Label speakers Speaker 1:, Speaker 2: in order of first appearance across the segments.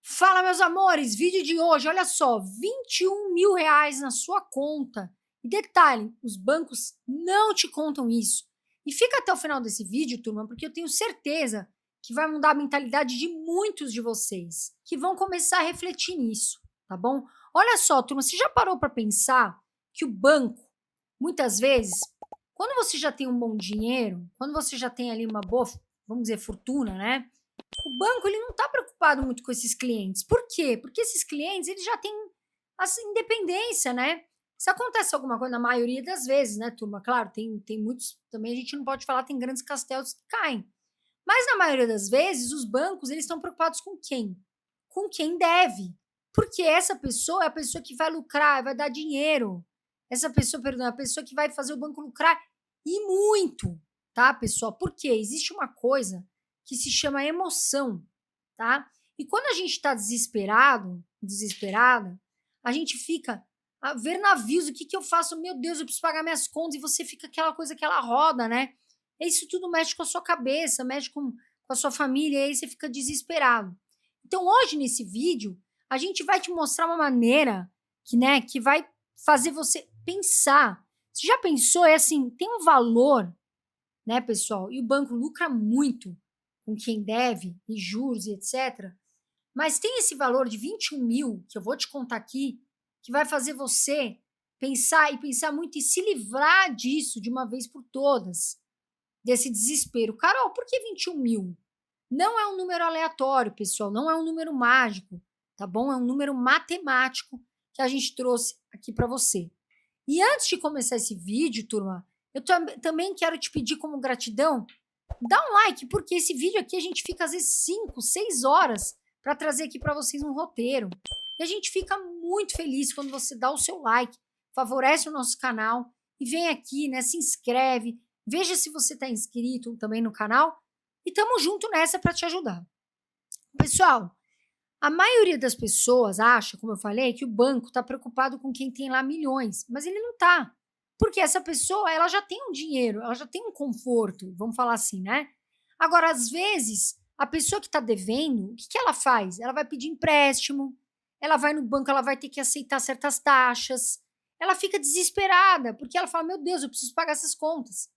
Speaker 1: Fala, meus amores, vídeo de hoje, olha só, R$ 21.000 na sua conta. E detalhe, os bancos não te contam isso. E fica até o final desse vídeo, turma, porque eu tenho certeza que vai mudar a mentalidade de muitos de vocês, que vão começar a refletir nisso, tá bom? Olha só, turma, você já parou para pensar que o banco, muitas vezes, quando você já tem um bom dinheiro, quando você já tem ali uma boa, vamos dizer, fortuna, né? O banco ele não está preocupado muito com esses clientes. Por quê? Porque esses clientes eles já têm essa independência, né? Se acontece alguma coisa, na maioria das vezes, né, turma? Claro, tem muitos, também a gente não pode falar, tem grandes castelos que caem. Mas na maioria das vezes, os bancos eles estão preocupados com quem? Com quem deve. Porque essa pessoa é a pessoa que vai lucrar, vai dar dinheiro. Essa pessoa, perdão, é a pessoa que vai fazer o banco lucrar e muito, tá, pessoal? Porque existe uma coisa que se chama emoção, tá? E quando a gente está desesperado, desesperada, a gente fica a ver navios, o que, que eu faço? Meu Deus, eu preciso pagar minhas contas, e você fica aquela coisa, aquela roda, né? Isso tudo mexe com a sua cabeça, mexe com a sua família, e aí você fica desesperado. Então, hoje, nesse vídeo, a gente vai te mostrar uma maneira que, né, que vai fazer você pensar. Você já pensou? É assim, tem um valor, né, pessoal? E o banco lucra muito com quem deve, e juros e etc. Mas tem esse valor de 21 mil, que eu vou te contar aqui, que vai fazer você pensar e pensar muito e se livrar disso de uma vez por todas, desse desespero. Carol, por que 21 mil? Não é um número aleatório, pessoal, não é um número mágico, tá bom? É um número matemático que a gente trouxe aqui para você. E antes de começar esse vídeo, turma, eu também quero te pedir como gratidão, dá um like, porque esse vídeo aqui a gente fica às vezes 5, 6 horas para trazer aqui para vocês um roteiro. E a gente fica muito feliz quando você dá o seu like, favorece o nosso canal e vem aqui, né, se inscreve, veja se você está inscrito também no canal e tamo junto nessa para te ajudar. Pessoal, a maioria das pessoas acha, como eu falei, que o banco está preocupado com quem tem lá milhões, mas ele não está. Porque essa pessoa, ela já tem um dinheiro, ela já tem um conforto, vamos falar assim, né? Agora, às vezes, a pessoa que está devendo, o que, que ela faz? Ela vai pedir empréstimo, ela vai no banco, ela vai ter que aceitar certas taxas, ela fica desesperada, porque ela fala, meu Deus, eu preciso pagar essas contas.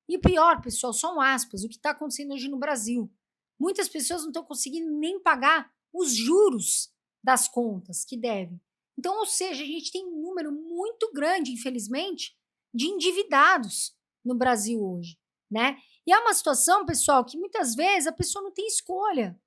Speaker 1: E o pior, pessoal, são aspas, o que está acontecendo hoje no Brasil. Muitas pessoas não estão conseguindo nem pagar os juros das contas que devem. Então, ou seja, a gente tem um número muito grande, infelizmente, de endividados no Brasil hoje, né? E é uma situação, pessoal, que muitas vezes a pessoa não tem escolha.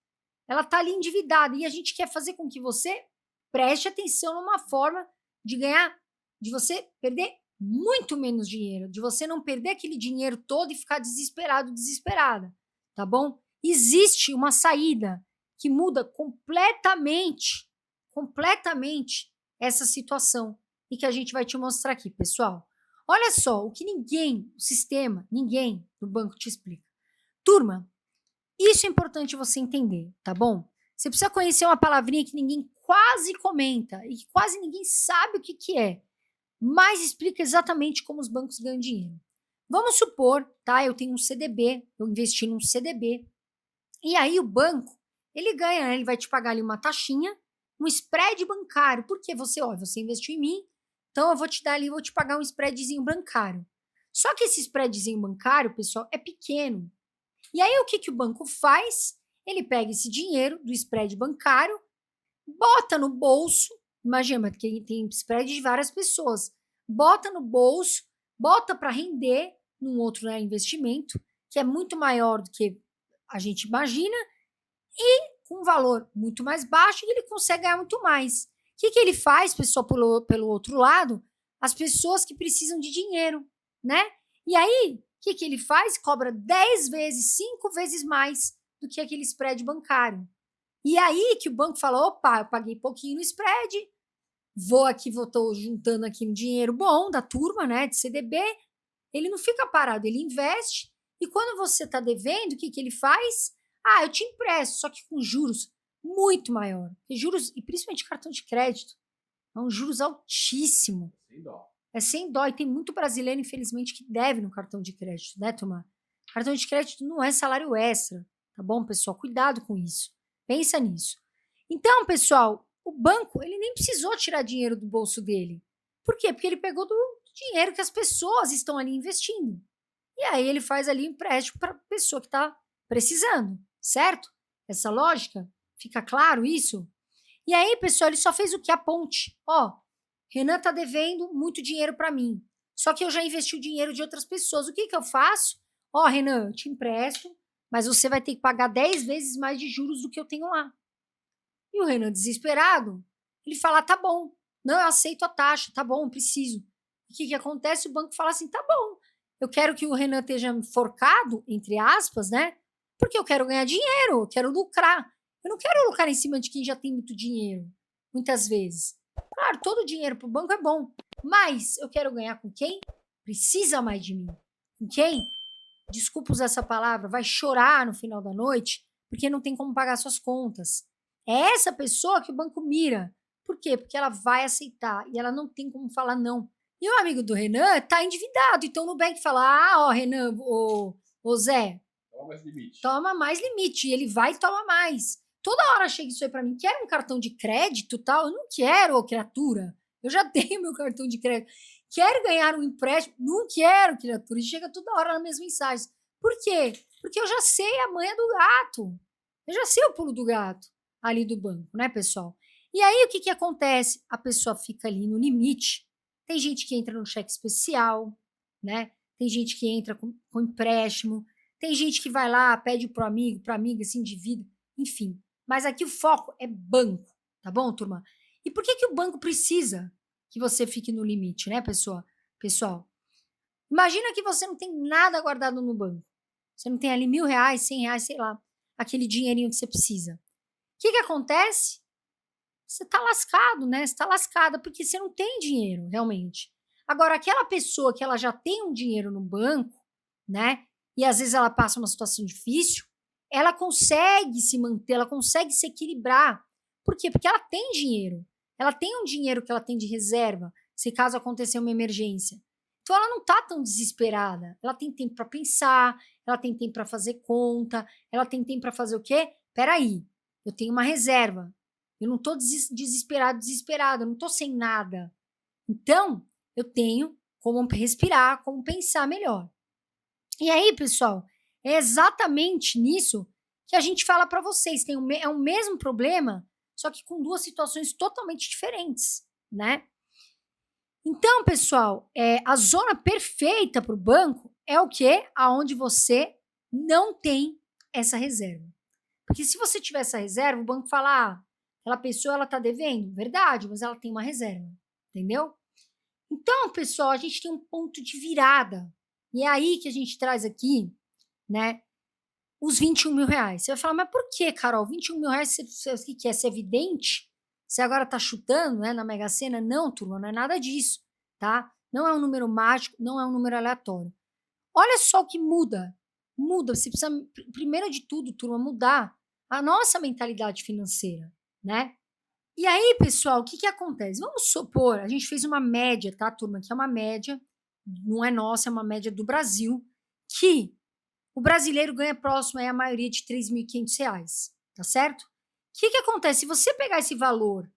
Speaker 1: Ela está ali endividada e a gente quer fazer com que você preste atenção numa forma de ganhar, de você perder muito menos dinheiro, de você não perder aquele dinheiro todo e ficar desesperado, desesperada, tá bom? Existe uma saída que muda completamente essa situação e que a gente vai te mostrar aqui, pessoal. Olha só, o que ninguém, o sistema, ninguém do banco te explica. Turma, isso é importante você entender, tá bom? Você precisa conhecer uma palavrinha que ninguém quase comenta e que quase ninguém sabe o que, que é, mas explica exatamente como os bancos ganham dinheiro. Vamos supor, tá? Eu tenho um CDB, eu investi num CDB, e aí o banco, ele ganha, né? Ele vai te pagar ali uma taxinha, um spread bancário, porque você, ó, você investiu em mim, então eu vou te dar ali, vou te pagar um spreadzinho bancário. Só que esse spreadzinho bancário, pessoal, é pequeno. E aí o que, que o banco faz? Ele pega esse dinheiro do spread bancário, bota no bolso, imagina que tem spread de várias pessoas, bota no bolso, bota para render num outro, né, investimento, que é muito maior do que a gente imagina, e com um valor muito mais baixo, ele consegue ganhar muito mais. O que, que ele faz, pessoal, pelo outro lado? As pessoas que precisam de dinheiro, né? E aí, o que, que ele faz? Cobra 10 vezes, 5 vezes mais do que aquele spread bancário. E aí que o banco fala, opa, eu paguei pouquinho no spread, tô juntando aqui um dinheiro bom da turma, né, de CDB, ele não fica parado, ele investe, e quando você está devendo, o que, que ele faz? Ah, eu te empresto, só que com juros muito maior. E juros, e principalmente cartão de crédito, é um juros altíssimo.
Speaker 2: Sem dó.
Speaker 1: É sem dó, e tem muito brasileiro, infelizmente, que deve no cartão de crédito, né, turma? Cartão de crédito não é salário extra, tá bom, pessoal? Cuidado com isso. Pensa nisso. Então, pessoal, o banco, ele nem precisou tirar dinheiro do bolso dele. Por quê? Porque ele pegou do dinheiro que as pessoas estão ali investindo. E aí ele faz ali empréstimo para a pessoa que está precisando, certo? Essa lógica, fica claro isso? E aí, pessoal, ele só fez o que? A ponte. Ó, Renan está devendo muito dinheiro para mim. Só que eu já investi o dinheiro de outras pessoas. O que eu faço? Ó, Renan, eu te empresto, mas você vai ter que pagar 10 vezes mais de juros do que eu tenho lá. E o Renan, desesperado, ele fala, tá bom, não, eu aceito a taxa, tá bom, preciso. O que acontece? O banco fala assim, tá bom, eu quero que o Renan esteja enforcado, entre aspas, né? Porque eu quero ganhar dinheiro, eu quero lucrar. Eu não quero lucrar em cima de quem já tem muito dinheiro, muitas vezes. Claro, todo dinheiro para o banco é bom, mas eu quero ganhar com quem precisa mais de mim. Com quem, desculpa usar essa palavra, vai chorar no final da noite porque não tem como pagar suas contas. É essa pessoa que o banco mira. Por quê? Porque ela vai aceitar e ela não tem como falar não. E o amigo do Renan está endividado, então o Nubank fala, ó, Renan, ô Zé,
Speaker 2: toma mais limite.
Speaker 1: Toma mais limite, e ele vai e toma mais. Toda hora chega isso aí para mim, quer um cartão de crédito tal? Eu não quero, ô criatura. Eu já tenho meu cartão de crédito. Quero ganhar um empréstimo? Não quero, criatura. E chega toda hora nas minhas mensagens. Por quê? Porque eu já sei a manha do gato. Eu já sei o pulo do gato ali do banco, né, pessoal? E aí, o que acontece? A pessoa fica ali no limite. Tem gente que entra no cheque especial, né? Tem gente que entra com empréstimo. Tem gente que vai lá, pede pro amigo, pra amiga, se endivida, enfim. Mas aqui o foco é banco, tá bom, turma? E por que o banco precisa que você fique no limite, né, pessoal? Imagina que você não tem nada guardado no banco. Você não tem ali R$ 1.000, R$ 100, sei lá, aquele dinheirinho que você precisa. O que acontece? Você tá lascado, né? Você tá lascada porque você não tem dinheiro, realmente. Agora, aquela pessoa que ela já tem um dinheiro no banco, né? E às vezes ela passa uma situação difícil, ela consegue se manter, ela consegue se equilibrar. Por quê? Porque ela tem dinheiro. Ela tem um dinheiro que ela tem de reserva, se caso acontecer uma emergência. Então ela não está tão desesperada. Ela tem tempo para pensar, ela tem tempo para fazer conta, ela tem tempo para fazer o quê? Peraí, eu tenho uma reserva. Eu não estou desesperada, eu não estou sem nada. Então, eu tenho como respirar, como pensar melhor. E aí, pessoal, é exatamente nisso que a gente fala para vocês. É o mesmo problema, só que com duas situações totalmente diferentes, né? Então, pessoal, a zona perfeita para o banco é o quê? Aonde você não tem essa reserva. Porque se você tiver essa reserva, o banco fala, aquela pessoa ela está devendo, verdade, mas ela tem uma reserva, entendeu? Então, pessoal, a gente tem um ponto de virada. E é aí que a gente traz aqui, né, os R$ 21.000. Você vai falar, mas por que, Carol? R$ 21.000, o que é? Ser evidente? Você agora está chutando, né, na Mega Sena? Não, turma, não é nada disso, tá? Não é um número mágico, não é um número aleatório. Olha só o que muda. Muda, você precisa, primeiro de tudo, turma, mudar a nossa mentalidade financeira, né? E aí, pessoal, o que acontece? Vamos supor, a gente fez uma média, tá, turma? Que é uma média, não é nossa, é uma média do Brasil, que o brasileiro ganha próximo aí a maioria de R$ 3.500, tá certo? O que acontece? Se você pegar esse valor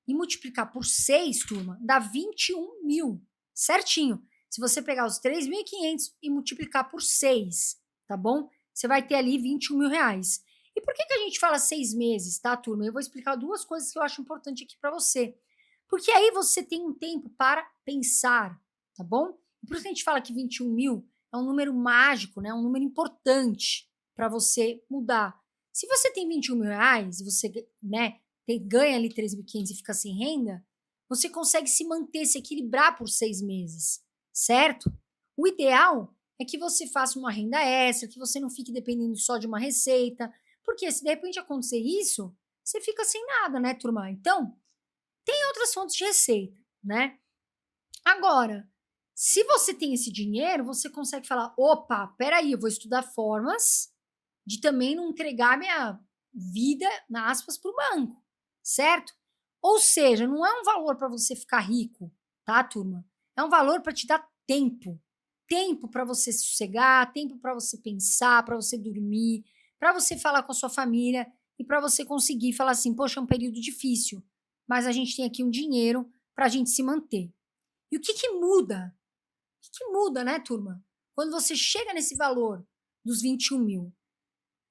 Speaker 1: e multiplicar por 6, turma, dá 21 mil, certinho. Se você pegar os 3.500 e multiplicar por 6, tá bom? Você vai ter ali R$ 21.000. E por que a gente fala 6 meses, tá, turma? Eu vou explicar duas coisas que eu acho importante aqui para você. Porque aí você tem um tempo para pensar, tá bom? Por isso que a gente fala que 21 mil é um número mágico, né? Um número importante para você mudar. Se você tem R$ 21.000 e você, né, ganha ali 3.500 e fica sem renda, você consegue se manter, se equilibrar por 6 meses, certo? O ideal é que você faça uma renda extra, que você não fique dependendo só de uma receita, porque se de repente acontecer isso, você fica sem nada, né, turma? Então, tem outras fontes de receita, né? Agora, se você tem esse dinheiro, você consegue falar, opa, peraí, eu vou estudar formas de também não entregar minha vida, na aspas, para o banco, certo? Ou seja, não é um valor para você ficar rico, tá, turma? É um valor para te dar tempo. Tempo para você sossegar, tempo para você pensar, para você dormir, para você falar com a sua família e para você conseguir falar assim, poxa, é um período difícil, mas a gente tem aqui um dinheiro para a gente se manter. E o que que muda? O que que muda, né, turma? Quando você chega nesse valor dos 21 mil.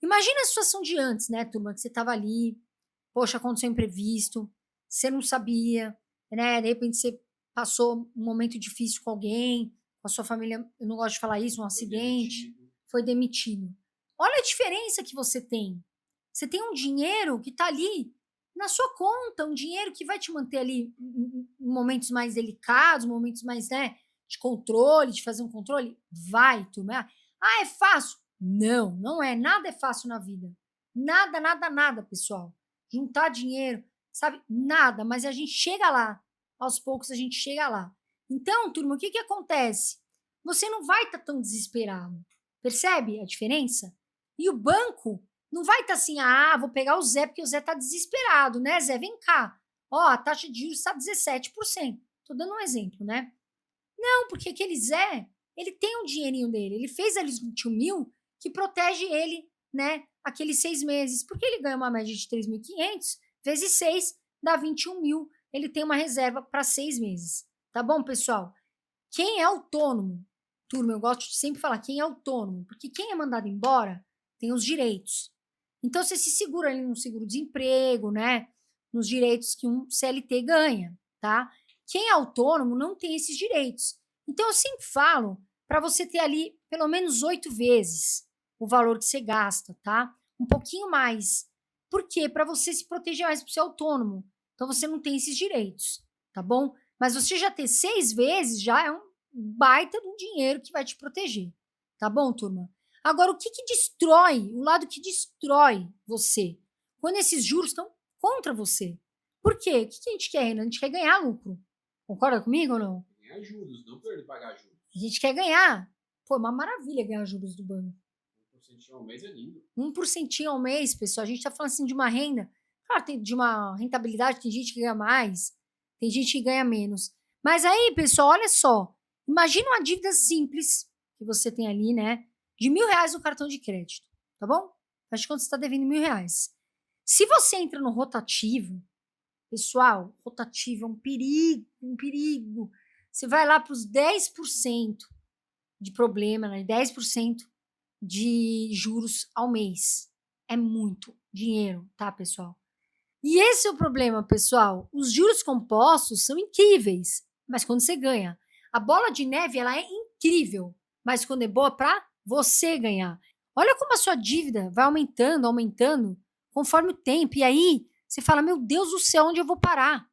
Speaker 1: Imagina a situação de antes, né, turma, que você estava ali, poxa, aconteceu um imprevisto, você não sabia, né, de repente você passou um momento difícil com alguém, com a sua família, eu não gosto de falar isso, um acidente, foi demitido. Olha a diferença que você tem. Você tem um dinheiro que está ali na sua conta, um dinheiro que vai te manter ali em momentos mais delicados, momentos mais, né, de controle, de fazer um controle. Vai, turma. Ah, é fácil? Não, não é. Nada é fácil na vida. Nada, nada, nada, pessoal. Juntar dinheiro, sabe? Nada, mas a gente chega lá. Aos poucos a gente chega lá. Então, turma, o que que acontece? Você não vai estar tão desesperado. Percebe a diferença? E o banco não vai estar assim, ah, vou pegar o Zé porque o Zé está desesperado, né, Zé? Vem cá. Ó, a taxa de juros está 17%. Estou dando um exemplo, né? Não, porque aquele Zé, ele tem um dinheirinho dele. Ele fez ali os 21 mil que protege ele, né, aqueles 6 meses. Porque ele ganha uma média de 3.500 vezes 6 dá 21 mil. Ele tem uma reserva para 6 meses. Tá bom, pessoal? Quem é autônomo, turma, eu gosto de sempre falar quem é autônomo, porque quem é mandado embora tem os direitos. Então, você se segura ali no seguro-desemprego, né? Nos direitos que um CLT ganha, tá? Quem é autônomo não tem esses direitos. Então, eu sempre falo para você ter ali pelo menos 8 vezes o valor que você gasta, tá? Um pouquinho mais. Por quê? Para você se proteger mais para ser autônomo. Então, você não tem esses direitos, tá bom? Mas você já ter 6 vezes já é um baita de um dinheiro que vai te proteger, tá bom, turma? Agora, o que que destrói, o lado que destrói você, quando esses juros estão contra você? Por quê? O que que a gente quer, Renan? A gente quer ganhar lucro. Concorda comigo ou não?
Speaker 2: Ganhar juros, não perder pagar juros.
Speaker 1: A gente quer ganhar. Pô, é uma maravilha ganhar juros do banco.
Speaker 2: 1% ao mês é lindo.
Speaker 1: 1% ao mês, pessoal. A gente está falando assim de uma renda. Claro, tem de uma rentabilidade, tem gente que ganha mais, tem gente que ganha menos. Mas aí, pessoal, olha só. Imagina uma dívida simples que você tem ali, né? De R$ 1.000 no cartão de crédito, tá bom? Faz de conta que você está devendo R$ 1.000. Se você entra no rotativo, pessoal, rotativo é um perigo, um perigo. Você vai lá para os 10% de problema, né? 10% de juros ao mês. É muito dinheiro, tá, pessoal? E esse é o problema, pessoal. Os juros compostos são incríveis, mas quando você ganha. A bola de neve, ela é incrível, mas quando é boa para você ganhar. Olha como a sua dívida vai aumentando, aumentando, conforme o tempo. E aí, você fala, meu Deus do céu, onde eu vou parar?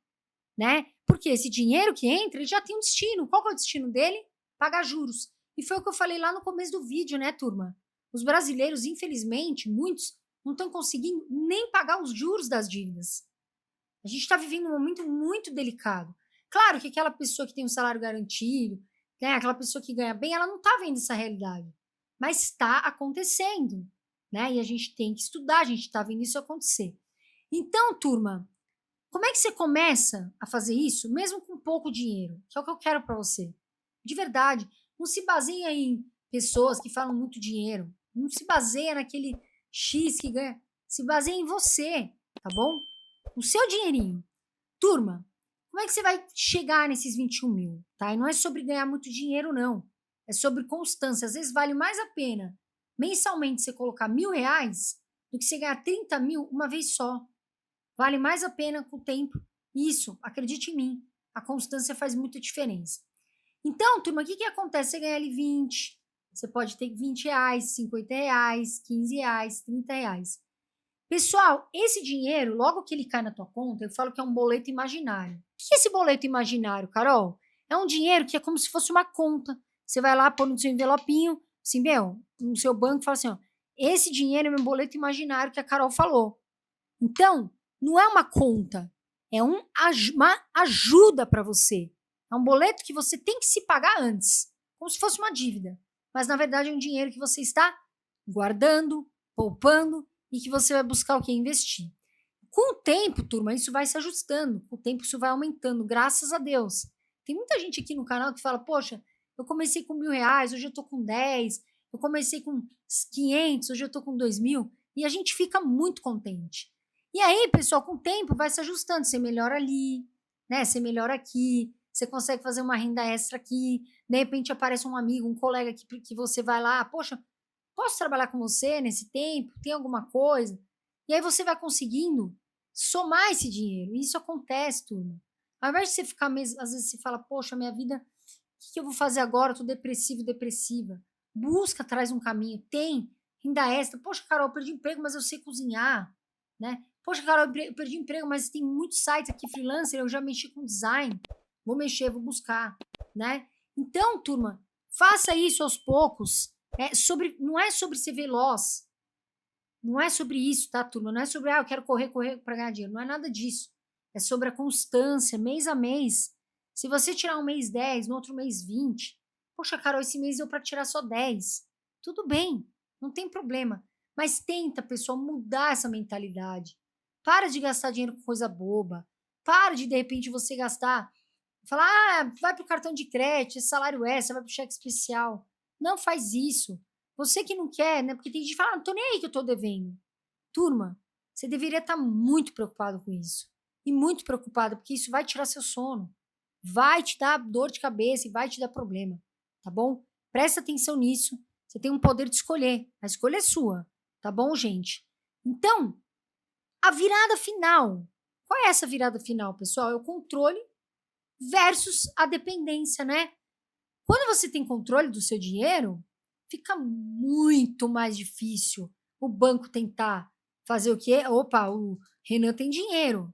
Speaker 1: Né? Porque esse dinheiro que entra, ele já tem um destino. Qual que é o destino dele? Pagar juros. E foi o que eu falei lá no começo do vídeo, né, turma? Os brasileiros, infelizmente, muitos não estão conseguindo nem pagar os juros das dívidas. A gente está vivendo um momento muito delicado. Claro que aquela pessoa que tem um salário garantido, né, aquela pessoa que ganha bem, ela não está vendo essa realidade. Mas está acontecendo, né? E a gente tem que estudar, a gente está vendo isso acontecer. Então, turma, como é que você começa a fazer isso, mesmo com pouco dinheiro? Que é o que eu quero para você. De verdade, não se baseia em pessoas que falam muito dinheiro. Não se baseia naquele X que ganha. Se baseia em você, tá bom? O seu dinheirinho. Turma, como é que você vai chegar nesses 21 mil? Tá? E não é sobre ganhar muito dinheiro, não. É sobre constância. Às vezes vale mais a pena mensalmente você colocar R$ 1.000 do que você ganhar 30 mil uma vez só. Vale mais a pena com o tempo. Isso, acredite em mim. A constância faz muita diferença. Então, turma, o que, que acontece? Você ganha ali 20, você pode ter R$ 20, R$ 50, R$ 15, R$ 30. Pessoal, esse dinheiro, logo que ele cai na tua conta, eu falo que é um boleto imaginário. O que é esse boleto imaginário, Carol? É um dinheiro que é como se fosse uma conta. Você vai lá, pôr no seu envelopinho, assim, meu, no seu banco, fala assim, ó, esse dinheiro é meu boleto imaginário que a Carol falou. Então, não é uma conta, é uma ajuda para você. É um boleto que você tem que se pagar antes, como se fosse uma dívida. Mas, na verdade, é um dinheiro que você está guardando, poupando e que você vai buscar o que? Investir. Com o tempo, turma, isso vai se ajustando. Com o tempo, isso vai aumentando, graças a Deus. Tem muita gente aqui no canal que fala, poxa, eu comecei com R$ 1.000, hoje eu estou com 10. Eu comecei com 500, hoje eu estou com 2.000. E a gente fica muito contente. E aí, pessoal, com o tempo vai se ajustando. Você melhora ali, né? Você melhora aqui, você consegue fazer uma renda extra aqui. De repente aparece um amigo, um colega que você vai lá, poxa, posso trabalhar com você nesse tempo? Tem alguma coisa? E aí você vai conseguindo somar esse dinheiro. E isso acontece, turma. Ao invés de você ficar mesmo, às vezes você fala, poxa, minha vida, o que eu vou fazer agora? Eu tô depressivo, depressiva. Busca, traz um caminho. Tem renda extra. Poxa, Carol, eu perdi emprego, mas eu sei cozinhar, né? Poxa, Carol, eu perdi emprego, mas tem muitos sites aqui freelancer, eu já mexi com design. Vou mexer, vou buscar, né? Então, turma, faça isso aos poucos. Não é sobre ser veloz. Não é sobre isso, tá, turma? Não é sobre, eu quero correr para ganhar dinheiro. Não é nada disso. É sobre a constância, mês a mês. Se você tirar um mês 10, no outro mês 20, poxa, Carol, esse mês deu para tirar só 10. Tudo bem, não tem problema. Mas tenta, pessoal, mudar essa mentalidade. Para de gastar dinheiro com coisa boba. Para de repente, você gastar. Falar, vai para o cartão de crédito, esse salário extra, vai para o cheque especial. Não faz isso. Você que não quer, né? Porque tem gente que fala, não tô nem aí que eu tô devendo. Turma, você deveria estar muito preocupado com isso. E muito preocupado, porque isso vai tirar seu sono. Vai te dar dor de cabeça e vai te dar problema. Tá bom? Presta atenção nisso. Você tem um poder de escolher. A escolha é sua. Tá bom, gente? Então, a virada final. Qual é essa virada final, pessoal? É o controle versus a dependência, né? Quando você tem controle do seu dinheiro, fica muito mais difícil o banco tentar fazer o quê? Opa, o Renan tem dinheiro.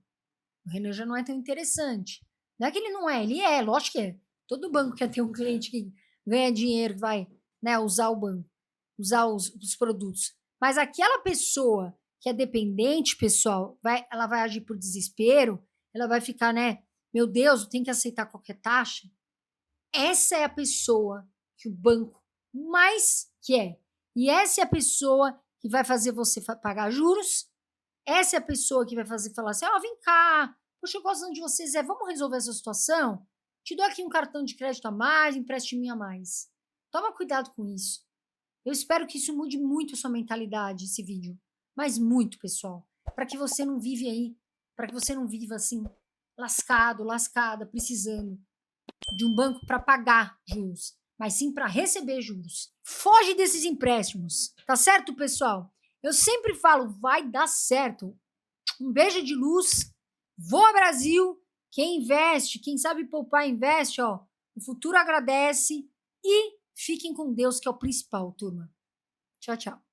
Speaker 1: O Renan já não é tão interessante. Não é que ele não é, ele é, lógico que é. Todo banco quer ter um cliente que ganha dinheiro, que vai, né, usar o banco, usar os produtos. Mas aquela pessoa que é dependente, pessoal, ela vai agir por desespero, ela vai ficar, né? Meu Deus, eu tenho que aceitar qualquer taxa. Essa é a pessoa que o banco mais quer. E essa é a pessoa que vai fazer você pagar juros. Essa é a pessoa que vai falar assim, vem cá, poxa, eu gosto de vocês, vamos resolver essa situação? Te dou aqui um cartão de crédito a mais, empréstimo a mais. Toma cuidado com isso. Eu espero que isso mude muito a sua mentalidade, esse vídeo. Mas muito, pessoal. Para que você não vive aí, para que você não viva assim, lascado, lascada, precisando de um banco para pagar juros, mas sim para receber juros. Foge desses empréstimos, tá certo, pessoal? Eu sempre falo, vai dar certo. Um beijo de luz. Voa Brasil. Quem investe, quem sabe poupar, investe, ó. O futuro agradece. E fiquem com Deus, que é o principal, turma. Tchau, tchau.